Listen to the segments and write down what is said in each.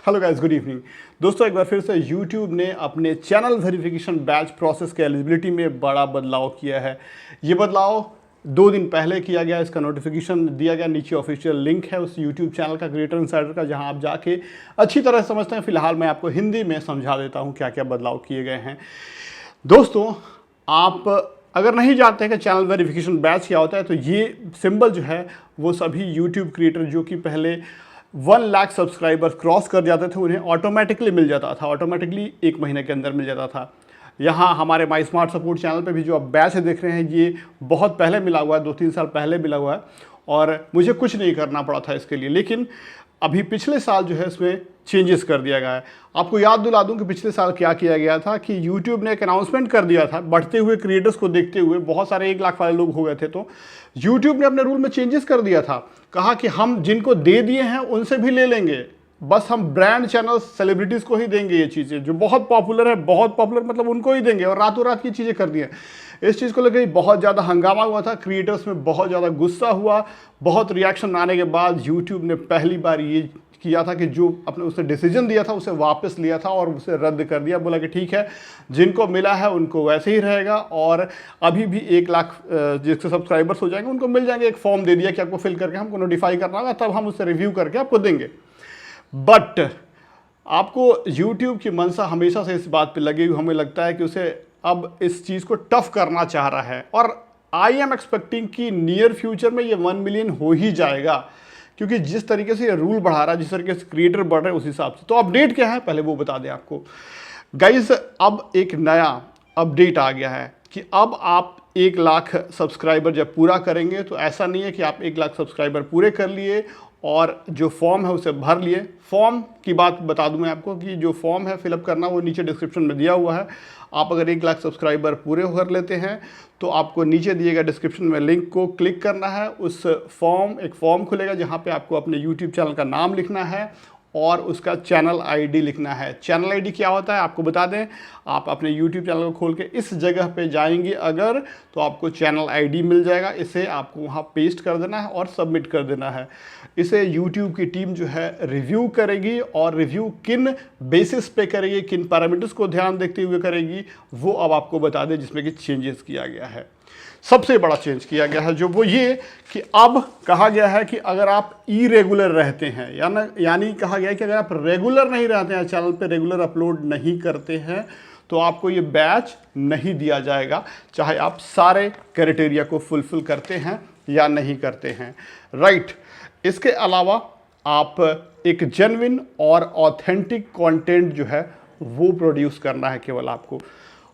Hello guys, good evening. दोस्तों, एक बार फिर से YouTube ने अपने चैनल वेरिफिकेशन बैच प्रोसेस के एलिजिबिलिटी में बड़ा बदलाव किया है। ये बदलाव 2 दिन पहले किया गया, इसका नोटिफिकेशन दिया गया। नीचे ऑफिशियल लिंक है उस YouTube चैनल का, क्रिएटर इनसाइडर का, जहां आप जाके अच्छी तरह समझते हैं। फिलहाल मैं आपको हिंदी में समझा देता हूँ क्या क्या बदलाव किए गए हैं। दोस्तों, आप अगर नहीं जानते हैं कि चैनल वेरिफिकेशन बैच क्या होता है, तो ये सिंबल जो है वो सभी YouTube क्रिएटर जो कि पहले 1 लाख सब्सक्राइबर्स क्रॉस कर जाते थे, उन्हें ऑटोमेटिकली मिल जाता था। ऑटोमेटिकली 1 महीने के अंदर मिल जाता था। यहाँ हमारे माई स्मार्ट सपोर्ट चैनल पे भी जो आप बैच देख रहे हैं, ये बहुत पहले मिला हुआ है, 2-3 साल पहले मिला हुआ है और मुझे कुछ नहीं करना पड़ा था इसके लिए। लेकिन अभी पिछले साल जो है इसमें चेंजेस कर दिया गया है। आपको याद दिला दूं कि पिछले साल क्या किया गया था कि YouTube ने एक अनाउंसमेंट कर दिया था। बढ़ते हुए क्रिएटर्स को देखते हुए बहुत सारे 1 लाख वाले लोग हो गए थे, तो YouTube ने अपने रूल में चेंजेस कर दिया था। कहा कि हम जिनको दे दिए हैं उनसे भी ले लेंगे, बस हम ब्रांड चैनल सेलिब्रिटीज़ को ही देंगे। ये चीज़ें जो बहुत पॉपुलर है, बहुत पॉपुलर मतलब उनको ही देंगे, और रातों रात की चीज़ें कर दी हैं। इस चीज़ को लेकर बहुत ज़्यादा हंगामा हुआ था, क्रिएटर्स में बहुत ज़्यादा गुस्सा हुआ। बहुत रिएक्शन आने के बाद YouTube ने पहली बार ये किया था कि जो अपने उसने डिसीजन दिया था उसे वापस लिया था और उसे रद्द कर दिया। बोला कि ठीक है, जिनको मिला है उनको वैसे ही रहेगा, और अभी भी 1 लाख जिसके सब्सक्राइबर्स हो जाएंगे उनको मिल जाएंगे। एक फॉर्म दे दिया कि आपको फिल करके हमको नोटिफाई करना होगा, तब हम उसे रिव्यू करके आपको देंगे। बट आपको YouTube की मंशा हमेशा से इस बात पे लगी हुई, हमें लगता है कि उसे अब इस चीज़ को टफ करना चाह रहा है, और आई एम एक्सपेक्टिंग कि नियर फ्यूचर में ये 1 मिलियन हो ही जाएगा, क्योंकि जिस तरीके से ये रूल बढ़ा रहा है, जिस तरीके से क्रिएटर बढ़ रहे हैं, उस हिसाब से। तो अपडेट क्या है पहले वो बता दें आपको गाइज। अब एक नया अपडेट आ गया है कि अब आप 1 लाख सब्सक्राइबर जब पूरा करेंगे, तो ऐसा नहीं है कि आप 1 लाख सब्सक्राइबर पूरे कर लिए और जो फॉर्म है उसे भर लिए। फॉर्म की बात बता दूं मैं आपको कि जो फॉर्म है फिलअप करना, वो नीचे डिस्क्रिप्शन में दिया हुआ है। आप अगर 1 लाख सब्सक्राइबर पूरे कर लेते हैं तो आपको नीचे दिए गए डिस्क्रिप्शन में लिंक को क्लिक करना है। उस एक फॉर्म खुलेगा जहां पे आपको अपने YouTube चैनल का नाम लिखना है और उसका चैनल आईडी लिखना है। चैनल आईडी क्या होता है आपको बता दें। आप अपने YouTube चैनल को खोल के इस जगह पे जाएंगे अगर, तो आपको चैनल आईडी मिल जाएगा। इसे आपको वहाँ पेस्ट कर देना है और सबमिट कर देना है। इसे YouTube की टीम जो है रिव्यू करेगी, और रिव्यू किन बेसिस पे करेगी, किन पैरामीटर्स को ध्यान देखते हुए करेगी, वो अब आपको बता दें, जिसमें कि चेंजेस किया गया है। सबसे बड़ा चेंज किया गया है जो वो ये कि अब कहा गया है कि अगर आप इरेगुलर रहते हैं, यानी कहा गया है कि अगर आप रेगुलर नहीं रहते हैं, चैनल पे रेगुलर अपलोड नहीं करते हैं, तो आपको ये बैच नहीं दिया जाएगा, चाहे आप सारे क्राइटेरिया को फुलफिल करते हैं या नहीं करते हैं। राइट। इसके अलावा आप एक जेन्युइन और ऑथेंटिक कंटेंट जो है वो प्रोड्यूस करना है केवल आपको।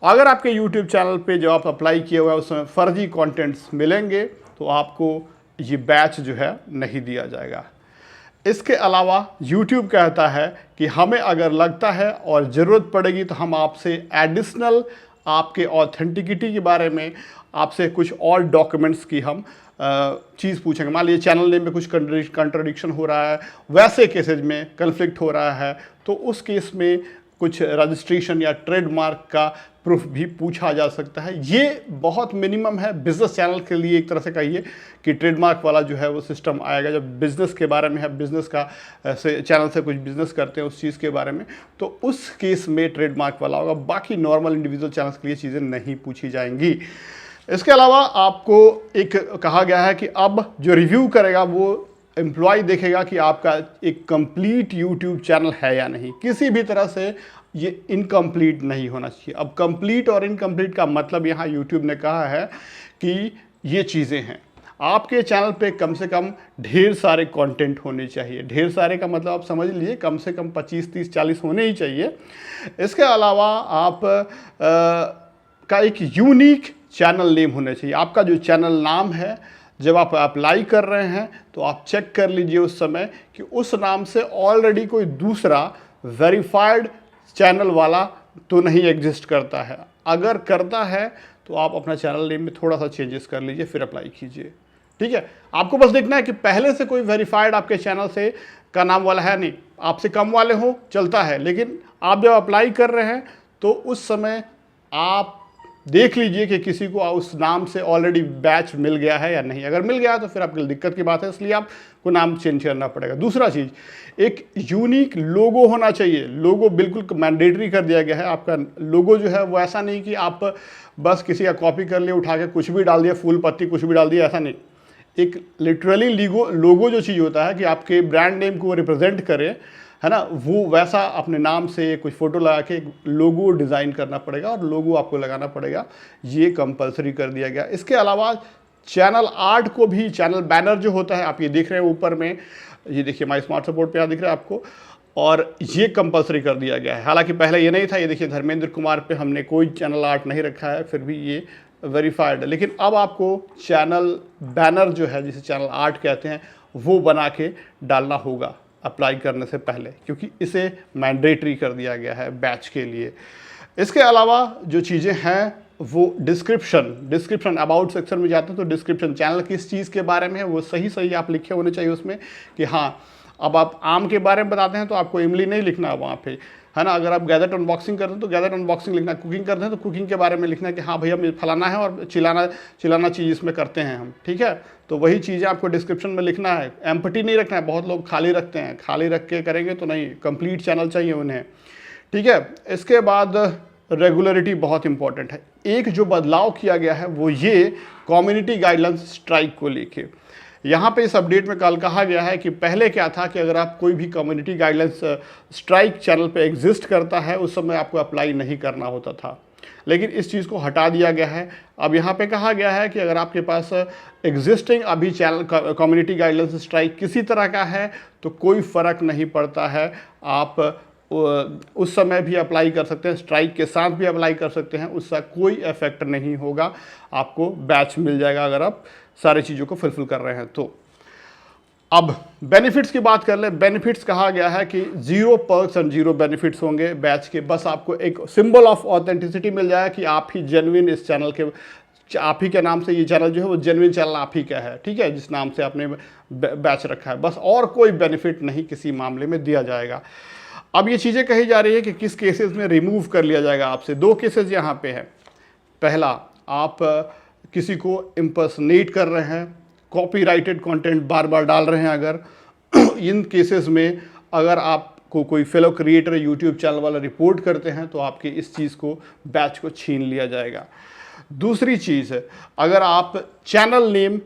अगर आपके YouTube चैनल पे जो आप अप्लाई किए हुए हैं उसमें फर्जी कंटेंट्स मिलेंगे, तो आपको ये बैच जो है नहीं दिया जाएगा। इसके अलावा YouTube कहता है कि हमें अगर लगता है और ज़रूरत पड़ेगी तो हम आपसे एडिशनल आपके ऑथेंटिकिटी के बारे में आपसे कुछ और डॉक्यूमेंट्स की हम चीज़ पूछेंगे। मान लीजिए चैनल नेम में कुछ कंट्रडिक्शन हो रहा है, वैसे केसेज में कन्फ्लिक्ट हो रहा है, तो उस केस में कुछ रजिस्ट्रेशन या ट्रेडमार्क का प्रूफ भी पूछा जा सकता है। ये बहुत मिनिमम है बिजनेस चैनल के लिए। एक तरह से कहिए कि ट्रेडमार्क वाला जो है वो सिस्टम आएगा जब बिजनेस के बारे में है, बिजनेस का से चैनल से कुछ बिजनेस करते हैं उस चीज़ के बारे में, तो उस केस में ट्रेडमार्क वाला होगा। बाकी नॉर्मल इंडिविजुअल चैनल्स के लिए चीज़ें नहीं पूछी जाएंगी। इसके अलावा आपको एक कहा गया है कि अब जो रिव्यू करेगा वो एम्प्लॉय देखेगा कि आपका एक कंप्लीट YouTube चैनल है या नहीं। किसी भी तरह से ये इनकम्प्लीट नहीं होना चाहिए। अब कंप्लीट और इनकम्प्लीट का मतलब यहाँ YouTube ने कहा है कि ये चीज़ें हैं, आपके चैनल पे कम से कम ढेर सारे कंटेंट होने चाहिए। ढेर सारे का मतलब आप समझ लीजिए कम से कम 25, 30, 40 होने ही चाहिए। इसके अलावा आप का एक यूनिक चैनल नेम होना चाहिए। आपका जो चैनल नाम है, जब आप अप्लाई कर रहे हैं तो आप चेक कर लीजिए उस समय कि उस नाम से ऑलरेडी कोई दूसरा वेरीफाइड चैनल वाला तो नहीं एग्जिस्ट करता है। अगर करता है तो आप अपना चैनल नेम में थोड़ा सा चेंजेस कर लीजिए, फिर अप्लाई कीजिए। ठीक है, आपको बस देखना है कि पहले से कोई वेरीफाइड आपके चैनल से का नाम वाला है नहीं। आपसे कम वाले हो चलता है, लेकिन आप जब अप्लाई कर रहे हैं तो उस समय आप देख लीजिए कि किसी को उस नाम से ऑलरेडी बैच मिल गया है या नहीं। अगर मिल गया तो फिर आपके लिए दिक्कत की बात है, इसलिए आपको नाम चेंज करना पड़ेगा। दूसरा चीज़, एक यूनिक लोगो होना चाहिए। लोगो बिल्कुल मैंडेटरी कर दिया गया है। आपका लोगो जो है वो ऐसा नहीं कि आप बस किसी का कॉपी कर लिए, उठा के कुछ भी डाल दिया, फूल पत्ती कुछ भी डाल दिया, ऐसा नहीं। एक लिटरली लोगो जो चीज़ होता है कि आपके ब्रांड नेम को रिप्रेजेंट करे, है ना, वो वैसा अपने नाम से कुछ फ़ोटो लगा के लोगो डिज़ाइन करना पड़ेगा और लोगो आपको लगाना पड़ेगा, ये कंपलसरी कर दिया गया। इसके अलावा चैनल आर्ट को भी, चैनल बैनर जो होता है, आप ये देख रहे हैं ऊपर में, ये देखिए माई स्मार्ट सपोर्ट पे यहाँ दिख रहा है आपको, और ये कंपलसरी कर दिया गया है। हालांकि पहले ये नहीं था। ये देखिए धर्मेंद्र कुमार पे हमने कोई चैनल आर्ट नहीं रखा है, फिर भी ये वेरीफाइड है। लेकिन अब आपको चैनल बैनर जो है, जिसे चैनल आर्ट कहते हैं, वो बना के डालना होगा अप्लाई करने से पहले, क्योंकि इसे मैंडेटरी कर दिया गया है बैच के लिए। इसके अलावा जो चीज़ें हैं वो डिस्क्रिप्शन अबाउट सेक्शन में जाते हैं तो डिस्क्रिप्शन, चैनल किस चीज़ के बारे में है वो सही आप लिखे होने चाहिए उसमें, कि हाँ अब आप आम के बारे में बताते हैं तो आपको इमली नहीं लिखना है वहाँ पे, है ना। अगर आप गैजेट अनबॉक्सिंग करते हैं तो गैजेट अनबॉक्सिंग लिखना है, कुकिंग करते हैं तो कुकिंग के बारे में लिखना है कि हाँ भैया फलाना है और चिलाना चीज़ इसमें करते हैं हम, ठीक है। तो वही चीज़ें आपको डिस्क्रिप्शन में लिखना है। एम्प्टी नहीं रखना है, बहुत लोग खाली रखते हैं, खाली रख के करेंगे तो नहीं, कंप्लीट चैनल चाहिए उन्हें, ठीक है। इसके बाद रेगुलरिटी बहुत इंपॉर्टेंट है। एक जो बदलाव किया गया है वो ये कम्युनिटी गाइडलाइंस स्ट्राइक को लेके, यहाँ पे इस अपडेट में कल कहा गया है कि पहले क्या था कि अगर आप कोई भी कम्युनिटी गाइडलाइंस स्ट्राइक चैनल पे एग्जिस्ट करता है उस समय आपको अप्लाई नहीं करना होता था, लेकिन इस चीज़ को हटा दिया गया है। अब यहाँ पे कहा गया है कि अगर आपके पास एग्जिस्टिंग अभी चैनल कम्युनिटी गाइडलाइंस स्ट्राइक किसी तरह का है तो कोई फ़र्क नहीं पड़ता है, आप उस समय भी अप्लाई कर सकते हैं, स्ट्राइक के साथ भी अप्लाई कर सकते हैं, उसका कोई इफेक्ट नहीं होगा, आपको बैच मिल जाएगा अगर आप सारी चीज़ों को फुलफिल कर रहे हैं तो। अब बेनिफिट्स की बात कर ले। बेनिफिट्स कहा गया है कि 0 पर्क्स एंड 0 बेनिफिट्स होंगे बैच के। बस आपको एक सिंबल ऑफ ऑथेंटिसिटी मिल जाएगा कि आप ही जेन्युइन इस चैनल के, आप ही के नाम से ये चैनल जो है वो जेन्युइन चैनल आप ही का है, ठीक है, जिस नाम से आपने बैच रखा है। बस और कोई बेनिफिट नहीं किसी मामले में दिया जाएगा। अब ये चीज़ें कही जा रही है कि किस केसेस में रिमूव कर लिया जाएगा आपसे। 2 केसेस यहाँ पे है। पहला, आप किसी को इम्पर्सनेट कर रहे हैं, कॉपीराइटेड कंटेंट बार बार डाल रहे हैं, अगर इन केसेस में अगर आपको कोई फेलो क्रिएटर यूट्यूब चैनल वाला रिपोर्ट करते हैं तो आपके इस चीज़ को, बैच को छीन लिया जाएगा। दूसरी चीज़ है, अगर आप चैनल नेम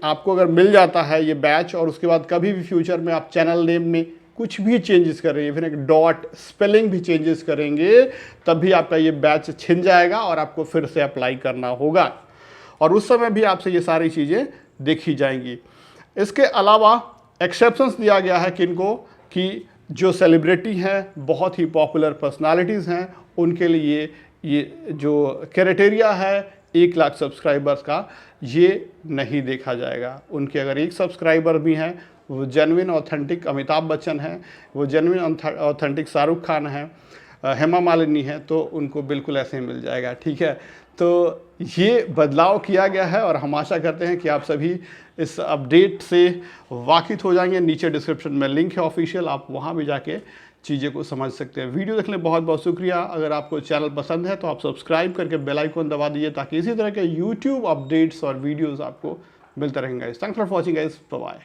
आपको अगर मिल जाता है ये बैच और उसके बाद कभी भी फ्यूचर में आप चैनल नेम में कुछ भी चेंजेस करेंगे, फिर एक डॉट स्पेलिंग भी चेंजेस करेंगे, तब भी आपका ये बैच छिन जाएगा और आपको फिर से अप्लाई करना होगा और उस समय भी आपसे ये सारी चीज़ें देखी जाएंगी। इसके अलावा एक्सेप्शंस दिया गया है किनको, कि जो सेलिब्रिटी हैं, बहुत ही पॉपुलर पर्सनालिटीज़ हैं, उनके लिए ये जो क्राइटेरिया है 1 लाख सब्सक्राइबर्स का, ये नहीं देखा जाएगा। उनके अगर 1 सब्सक्राइबर भी हैं, वो जेन्युइन ऑथेंटिक अमिताभ बच्चन हैं, वो जेन्युइन ऑथेंटिक शाहरुख खान हैं, हेमा मालिनी है, तो उनको बिल्कुल ऐसे ही मिल जाएगा, ठीक है। तो ये बदलाव किया गया है और हम आशा करते हैं कि आप सभी इस अपडेट से वाकिफ हो जाएंगे। नीचे डिस्क्रिप्शन में लिंक है ऑफिशियल, आप वहाँ भी जाके चीज़ें को समझ सकते हैं। वीडियो देखने बहुत बहुत शुक्रिया। अगर आपको चैनल पसंद है तो आप सब्सक्राइब करके बेल आइकन दबा दीजिए ताकि इसी तरह के यूट्यूब अपडेट्स और वीडियोज़ आपको मिलते रहेंगे। Thanks for watching guys, bye bye.